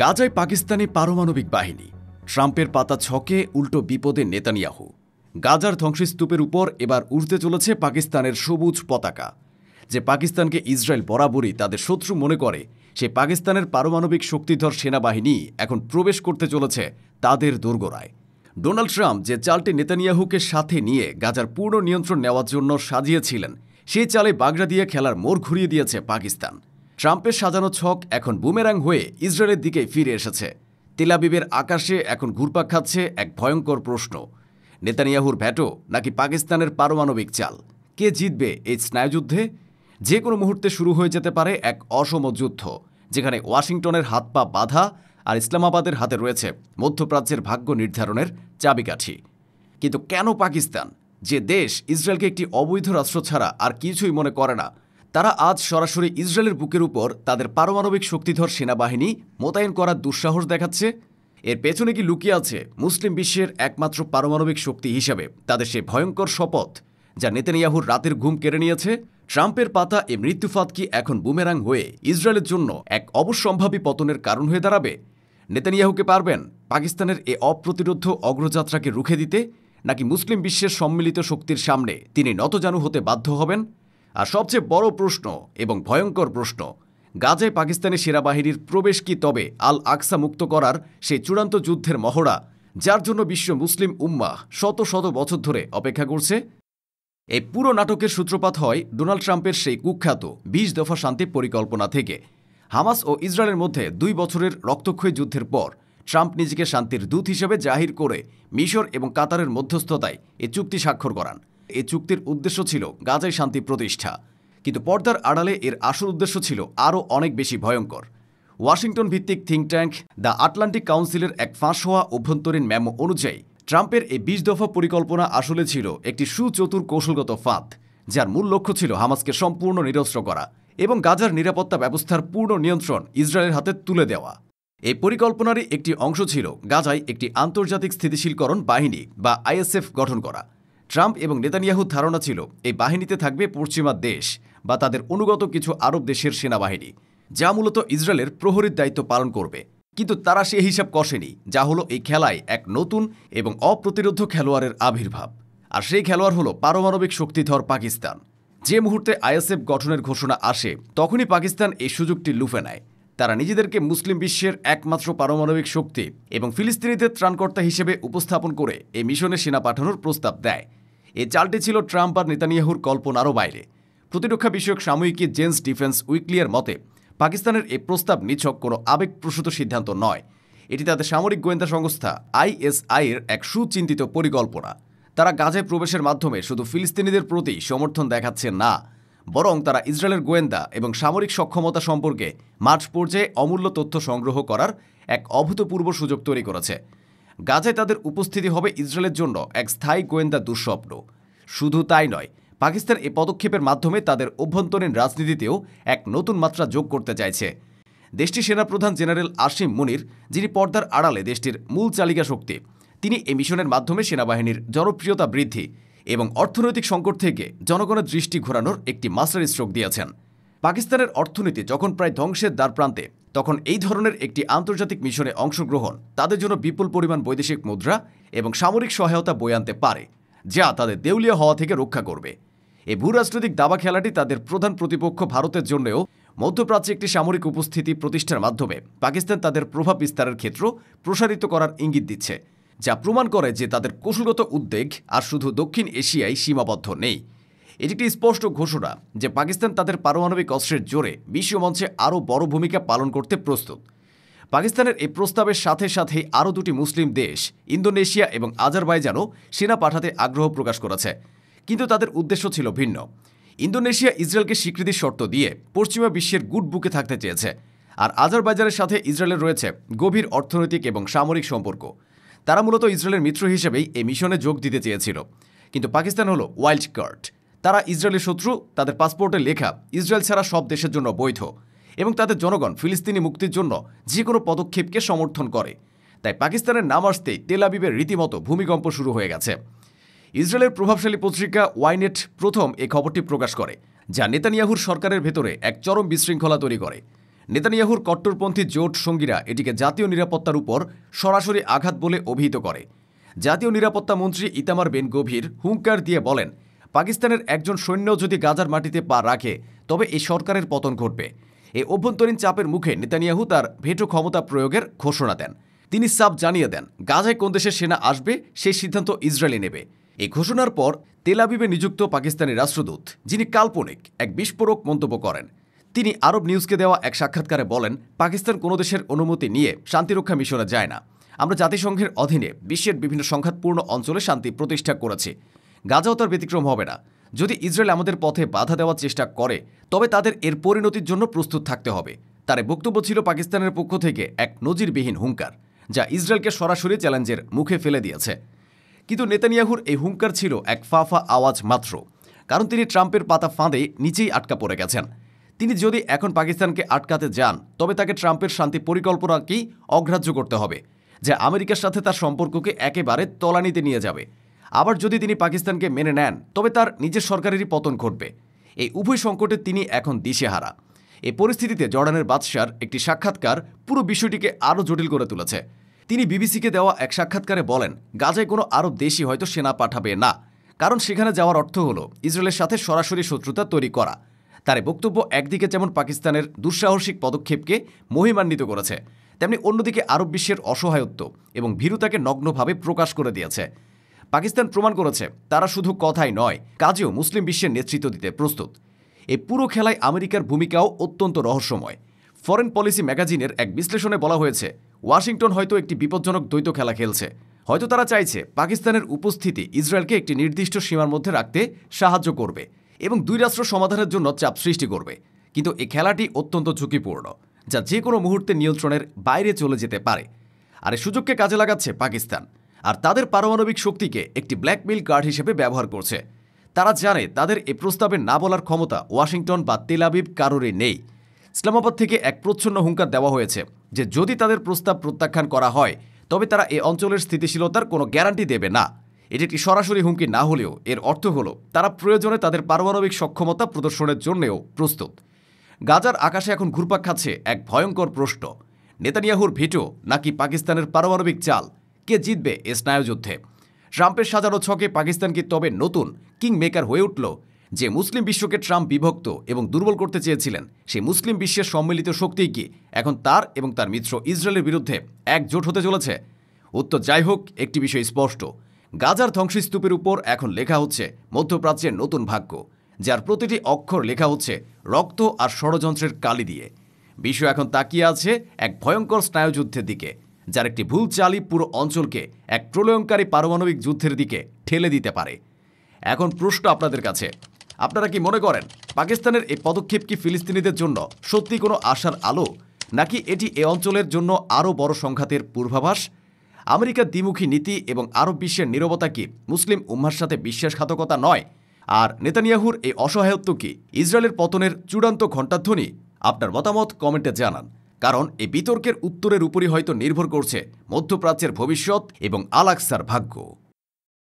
গাজায় পাকিস্তানি পারমাণবিক বাহিনী, ট্রাম্পের পাতা ছকে উল্টো বিপদে নেতানিয়াহু। গাজার ধ্বংসস্তূপের উপর এবার উড়তে চলেছে পাকিস্তানের সবুজ পতাকা। যে পাকিস্তানকে ইসরায়েল বরাবরই তাদের শত্রু মনে করে, সে পাকিস্তানের পারমাণবিক শক্তিধর সেনাবাহিনী এখন প্রবেশ করতে চলেছে তাদের দোরগোড়ায়। ডোনাল্ড ট্রাম্প যে চালটি নেতানিয়াহুকে সাথে নিয়ে গাজার পূর্ণ নিয়ন্ত্রণ নেওয়ার জন্য সাজিয়েছিলেন, সেই চালে বাগড়া দিয়ে খেলার মোড় ঘুরিয়ে দিয়েছে পাকিস্তান। ট্রাম্পের সাজানো ছক এখন বুমেরাং হয়ে ইসরায়েলের দিকেই ফিরে এসেছে। তেল আবিবের আকাশে এখন ঘুরপাক খাচ্ছে এক ভয়ঙ্কর প্রশ্ন: নেতানিয়াহুর ভ্যাটো নাকি পাকিস্তানের পারমাণবিক চাল? কে জিতবে এই স্নায়ুযুদ্ধে? যে কোনো মুহূর্তে শুরু হয়ে যেতে পারে এক অসম যুদ্ধ, যেখানে ওয়াশিংটনের হাত পা বাঁধা আর ইসলামাবাদের হাতে রয়েছে মধ্যপ্রাচ্যের ভাগ্য নির্ধারণের চাবিকাঠি। কিন্তু কেন পাকিস্তান, যে দেশ ইসরায়েলকে একটি অবৈধ রাষ্ট্র ছাড়া আর কিছুই মনে করে না, তারা আজ সরাসরি ইসরায়েলের বুকের উপর তাদের পারমাণবিক শক্তিধর সেনাবাহিনী মোতায়েন করার দুঃসাহস দেখাচ্ছে? এর পেছনে কি লুকিয়ে আছে মুসলিম বিশ্বের একমাত্র পারমাণবিক শক্তি হিসেবে তাদের সেই ভয়ঙ্কর শপথ, যা নেতানিয়াহুর রাতের ঘুম কেড়ে নিয়েছে? ট্রাম্পের পাতা এ মৃত্যুফাত কি এখন বুমেরাং হয়ে ইসরায়েলের জন্য এক অবশ্যম্ভাবী পতনের কারণ হয়ে দাঁড়াবে? নেতানিয়াহুকে পারবেন পাকিস্তানের এ অপ্রতিরোধ্য অগ্রযাত্রাকে রুখে দিতে, নাকি মুসলিম বিশ্বের সম্মিলিত শক্তির সামনে তিনি নতজানু হতে বাধ্য হবেন? আর সবচেয়ে বড় প্রশ্ন এবং ভয়ঙ্কর প্রশ্ন, গাজায় পাকিস্তানি সেনাবাহিনীর প্রবেশ কি তবে আল আকসা মুক্ত করার সেই চূড়ান্ত যুদ্ধের মহড়া, যার জন্য বিশ্ব মুসলিম উম্মাহ শত শত বছর ধরে অপেক্ষা করছে? এই পুরো নাটকের সূত্রপাত হয় ডোনাল্ড ট্রাম্পের সেই কুখ্যাত ২০ দফা শান্তি পরিকল্পনা থেকে। হামাস ও ইসরায়েলের মধ্যে ২ বছরের রক্তক্ষয়ী যুদ্ধের পর ট্রাম্প নিজেকে শান্তির দূত হিসেবে জাহির করে মিশর এবং কাতারের মধ্যস্থতায় এ চুক্তি স্বাক্ষর করান। এ চুক্তির উদ্দেশ্য ছিল গাজায় শান্তি প্রতিষ্ঠা, কিন্তু পর্দার আড়ালে এর আসল উদ্দেশ্য ছিল আরও অনেক বেশি ভয়ঙ্কর। ওয়াশিংটন ভিত্তিক থিঙ্ক ট্যাঙ্ক দ্য আটলান্টিক কাউন্সিলের এক ফাঁস হওয়া অভ্যন্তরীণ মেমো অনুযায়ী ট্রাম্পের এই ২০ দফা পরিকল্পনা আসলে ছিল একটি সুচতুর কৌশলগত ফাঁদ, যার মূল লক্ষ্য ছিল হামাসকে সম্পূর্ণ নিরস্ত্র করা এবং গাজার নিরাপত্তা ব্যবস্থার পূর্ণ নিয়ন্ত্রণ ইসরায়েলের হাতে তুলে দেওয়া। এই পরিকল্পনারই একটি অংশ ছিল গাজায় একটি আন্তর্জাতিক স্থিতিশীলকরণ বাহিনী বা আইএসএফ গঠন করা। ট্রাম্প এবং নেতানিয়াহুর ধারণা ছিল এই বাহিনীতে থাকবে পশ্চিমা দেশ বা তাদের অনুগত কিছু আরব দেশের সেনাবাহিনী, যা মূলত ইসরায়েলের প্রহরীর দায়িত্ব পালন করবে। কিন্তু তারা সে হিসাব কষেনি, যা হলো এই খেলায় এক নতুন এবং অপ্রতিরোধ্য খেলোয়াড়ের আবির্ভাব। আর সেই খেলোয়াড় হলো পারমাণবিক শক্তিধর পাকিস্তান। যে মুহূর্তে আইএসএফ গঠনের ঘোষণা আসে, তখনই পাকিস্তান এই সুযোগটি লুফে নেয়। তারা নিজেদেরকে মুসলিম বিশ্বের একমাত্র পারমাণবিক শক্তি এবং ফিলিস্তিনিদের ত্রাণকর্তা হিসেবে উপস্থাপন করে এই মিশনে সেনা পাঠানোর প্রস্তাব দেয়। এই চালটি ছিল ট্রাম্প আর নেতানিয়াহুর কল্পনারও বাইরে। প্রতিরক্ষা বিষয়ক সাময়িকী জেন্স ডিফেন্স উইকলিয়ার মতে, পাকিস্তানের এই প্রস্তাব নিছক কোনো আবেগপ্রসূত সিদ্ধান্ত নয়। এটি তাদের সামরিক গোয়েন্দা সংস্থা আইএসআই-এর এক সুচিন্তিত পরিকল্পনা। তারা গাজায় প্রবেশের মাধ্যমে শুধু ফিলিস্তিনিদের প্রতি সমর্থন দেখাচ্ছে না, বরং তারা ইসরায়েলের গোয়েন্দা এবং সামরিক সক্ষমতা সম্পর্কে মাঠ পর্যায়ে অমূল্য তথ্য সংগ্রহ করার এক অভূতপূর্ব সুযোগ তৈরি করেছে। গাজায় তাদের উপস্থিতি হবে ইসরায়েলের জন্য এক স্থায়ী গোয়েন্দা দুঃস্বপ্ন। শুধু তাই নয়, পাকিস্তান এ পদক্ষেপের মাধ্যমে তাদের অভ্যন্তরীণ রাজনীতিতেও এক নতুন মাত্রা যোগ করতে চাইছে। দেশটির সেনাপ্রধান জেনারেল আসিম মুনির, যিনি পর্দার আড়ালে দেশটির মূল চালিকা শক্তি, তিনি এই মিশনের মাধ্যমে সেনাবাহিনীর জনপ্রিয়তা বৃদ্ধি এবং অর্থনৈতিক সংকট থেকে জনগণের দৃষ্টি ঘোরানোর একটি মাস্টার স্ট্রোক দিয়েছেন। পাকিস্তানের অর্থনীতি যখন প্রায় ধ্বংসের দ্বারপ্রান্তে, তখন এই ধরনের একটি আন্তর্জাতিক মিশনে অংশগ্রহণ তাদের জন্য বিপুল পরিমাণ বৈদেশিক মুদ্রা এবং সামরিক সহায়তা বয়ে আনতে পারে, যা তাদের দেউলিয়া হওয়া থেকে রক্ষা করবে। এই ভূরাজনৈতিক দাবা খেলাটি তাদের প্রধান প্রতিপক্ষ ভারতের জন্যও মধ্যপ্রাচ্যে একটি সামরিক উপস্থিতি প্রতিষ্ঠার মাধ্যমে পাকিস্তান তাদের প্রভাব বিস্তারের ক্ষেত্র প্রসারিত করার ইঙ্গিত দিচ্ছে, যা প্রমাণ করে যে তাদের কৌশলগত উদ্বেগ আর শুধু দক্ষিণ এশিয়ায় সীমাবদ্ধ নেই। এটি একটি স্পষ্ট ঘোষণা যে পাকিস্তান তাদের পারমাণবিক অস্ত্রের জোরে বিশ্বমঞ্চে আরও বড় ভূমিকা পালন করতে প্রস্তুত। পাকিস্তানের এই প্রস্তাবের সাথে সাথে আরও দুটি মুসলিম দেশ, ইন্দোনেশিয়া এবং আজারবাইজানও সেনা পাঠাতে আগ্রহ প্রকাশ করেছে, কিন্তু তাদের উদ্দেশ্য ছিল ভিন্ন। ইন্দোনেশিয়া ইসরায়েলকে স্বীকৃতির শর্ত দিয়ে পশ্চিমা বিশ্বের গুড বুকে থাকতে চেয়েছে, আর আজারবাইজানের সাথে ইসরায়েলের রয়েছে গভীর অর্থনৈতিক এবং সামরিক সম্পর্ক। তারা মূলত ইসরায়েলের মিত্র হিসেবেই এই মিশনে যোগ দিতে চেয়েছিল। কিন্তু পাকিস্তান হলো ওয়াইল্ড কার্ড। তারা ইসরায়েলের শত্রু, তাদের পাসপোর্টে লেখা ইসরায়েল ছাড়া সব দেশের জন্য বৈধ, এবং তাদের জনগণ ফিলিস্তিনি মুক্তির জন্য যে কোনো পদক্ষেপকে সমর্থন করে। তাই পাকিস্তানের নাম আসতেই তেল আবিবের রীতিমতো ভূমিকম্প শুরু হয়ে গেছে। ইসরায়েলের প্রভাবশালী পত্রিকা ওয়াইনেট প্রথম এই খবরটি প্রকাশ করে, যা নেতানিয়াহুর সরকারের ভেতরে এক চরম বিশৃঙ্খলা তৈরি করে। নেতানিয়াহুর কট্টরপন্থী জোট সঙ্গীরা এটিকে জাতীয় নিরাপত্তার উপর সরাসরি আঘাত বলে অভিহিত করে। জাতীয় নিরাপত্তা মন্ত্রী ইতামার বেন গভীর হুঙ্কার দিয়ে বলেন, পাকিস্তানের একজন সৈন্য যদি গাজার মাটিতে পা রাখে তবে এই সরকারের পতন ঘটবে। এই অভ্যন্তরীণ চাপের মুখে নেতানিয়াহু তার ভেটো ক্ষমতা প্রয়োগের ঘোষণা দেন। তিনি সাফ জানিয়ে দেন, গাজায় কোন দেশের সেনা আসবে সেই সিদ্ধান্ত ইসরায়েলই নেবে। এই ঘোষণার পর তেল আবিবে নিযুক্ত পাকিস্তানি রাষ্ট্রদূত, যিনি কাল্পনিক, এক বিস্ফোরক মন্তব্য করেন। তিনি আরব নিউজকে দেওয়া এক সাক্ষাৎকারে বলেন, পাকিস্তান কোনো দেশের অনুমতি নিয়ে শান্তিরক্ষা মিশনে যায় না। আমরা জাতিসংঘের অধীনে বিশ্বের বিভিন্ন সংঘাতপূর্ণ অঞ্চলে শান্তি প্রতিষ্ঠা করেছি। গাজাও তার ব্যতিক্রম হবে না। যদি ইসরায়েল আমাদের পথে বাধা দেওয়ার চেষ্টা করে তবে তাদের এর পরিণতির জন্য প্রস্তুত থাকতে হবে। তার বক্তব্য ছিল পাকিস্তানের পক্ষ থেকে এক নজিরবিহীন হুঙ্কার, যা ইসরায়েলকে সরাসরি চ্যালেঞ্জের মুখে ফেলে দিয়েছে। কিন্তু নেতানিয়াহুর এই হুঙ্কার ছিল এক ফাফা আওয়াজ মাত্র, কারণ তিনি ট্রাম্পের পাতা ফাঁদে নিচেই আটকা পড়ে গেছেন। তিনি যদি এখন পাকিস্তানকে আটকাতে যান তবে তাকে ট্রাম্পের শান্তি পরিকল্পনাকেই অগ্রাহ্য করতে হবে, যা আমেরিকার সাথে তার সম্পর্ককে একেবারে তলানিতে নিয়ে যাবে। আবার যদি তিনি পাকিস্তানকে মেনে নেন তবে তার নিজের সরকারেরই পতন ঘটবে। এই উভয় সংকটে তিনি এখন দিশেহারা। এই পরিস্থিতিতে জর্ডানের বাদশার একটি সাক্ষাৎকার পুরো বিষয়টিকে আরও জটিল করে তুলেছে। তিনি বিবিসিকে দেওয়া এক সাক্ষাৎকারে বলেন, গাজায় কোনো আরব দেশই হয়তো সেনা পাঠাবে না, কারণ সেখানে যাওয়ার অর্থ হল ইসরায়েলের সাথে সরাসরি শত্রুতা তৈরি করা। তার বক্তব্য একদিকে যেমন পাকিস্তানের দুঃসাহসিক পদক্ষেপকে মহিমান্বিত করেছে, তেমনি অন্যদিকে আরব বিশ্বের অসহায়ত্ব এবং ভীরুতাকে নগ্নভাবে প্রকাশ করে দিয়েছে। পাকিস্তান প্রমাণ করেছে তারা শুধু কথাই নয়, কাজেও মুসলিম বিশ্বের নেতৃত্ব দিতে প্রস্তুত। এই পুরো খেলায় আমেরিকার ভূমিকাও অত্যন্ত রহস্যময়। ফরেন পলিসি ম্যাগাজিনের এক বিশ্লেষণে বলা হয়েছে, ওয়াশিংটন হয়তো একটি বিপজ্জনক দ্বৈত খেলা খেলছে। হয়তো তারা চাইছে পাকিস্তানের উপস্থিতি ইসরায়েলকে একটি নির্দিষ্ট সীমার মধ্যে রাখতে সাহায্য করবে এবং দুই রাষ্ট্র সমাধানের জন্য চাপ সৃষ্টি করবে। কিন্তু এই খেলাটি অত্যন্ত ঝুঁকিপূর্ণ, যা যে কোনো মুহূর্তে নিয়ন্ত্রণের বাইরে চলে যেতে পারে। আর এই সুযোগকে কাজে লাগাচ্ছে পাকিস্তান, আর তাদের পারমাণবিক শক্তিকে একটি ব্ল্যাকমেইল কার্ড হিসেবে ব্যবহার করছে। তারা জানে তাদের এই প্রস্তাবে না বলার ক্ষমতা ওয়াশিংটন বা তেল আবিব কারোরই নেই। ইসলামাবাদ থেকে এক প্রচ্ছন্ন হুঙ্কার দেওয়া হয়েছে যে যদি তাদের প্রস্তাব প্রত্যাখ্যান করা হয় তবে তারা এই অঞ্চলের স্থিতিশীলতার কোনো গ্যারান্টি দেবে না। এটি একটি সরাসরি হুমকি না হলেও এর অর্থ হল তারা প্রয়োজনে তাদের পারমাণবিক সক্ষমতা প্রদর্শনের জন্যও প্রস্তুত। গাজার আকাশে এখন ঘুরপাক খাচ্ছে এক ভয়ঙ্কর প্রশ্ন, নেতানিয়াহুর ভিটো নাকি পাকিস্তানের পারমাণবিক চাল? কে জিতবে এ স্নায়ুযুদ্ধে? ট্রাম্পের সাজানো ছকে পাকিস্তান কি তবে নতুন কিং মেকার হয়ে উঠল? যে মুসলিম বিশ্বকে ট্রাম্প বিভক্ত এবং দুর্বল করতে চেয়েছিলেন, সেই মুসলিম বিশ্বের সম্মিলিত শক্তিই কি এখন তার এবং তার মিত্র ইসরায়েলের বিরুদ্ধে একজোট হতে চলেছে? উত্তর যাই হোক, একটি বিষয় স্পষ্ট, গাজার ধ্বংসস্তূপের উপর এখন লেখা হচ্ছে মধ্যপ্রাচ্যের নতুন ভাগ্য, যার প্রতিটি অক্ষর লেখা হচ্ছে রক্ত আর ষড়যন্ত্রের কালি দিয়ে। বিশ্ব এখন তাকিয়ে আছে এক ভয়ঙ্কর স্নায়ুযুদ্ধের দিকে, যার একটি ভুল চালই পুরো অঞ্চলকে এক প্রলয়ঙ্কারী পারমাণবিক যুদ্ধের দিকে ঠেলে দিতে পারে। এখন প্রশ্ন আপনাদের কাছে, আপনারা কি মনে করেন পাকিস্তানের এই পদক্ষেপ কি ফিলিস্তিনিদের জন্য সত্যি কোনো আশার আলো, নাকি এটি এ অঞ্চলের জন্য আরও বড় সংঘাতের পূর্বাভাস? আমেরিকার দ্বিমুখী নীতি এবং আরব বিশ্বের নীরবতা কি মুসলিম উম্মার সাথে বিশ্বাসঘাতকতা নয়? আর নেতানিয়াহুর এই অসহায়ত্ব কি ইসরায়েলের পতনের চূড়ান্ত ঘণ্টাধ্বনি? আপনার মতামত কমেন্টে জানান, কারণ এই বিতর্কের উত্তরের উপরই হয়তো নির্ভর করছে মধ্যপ্রাচ্যের ভবিষ্যৎ এবং আল আকসার ভাগ্য।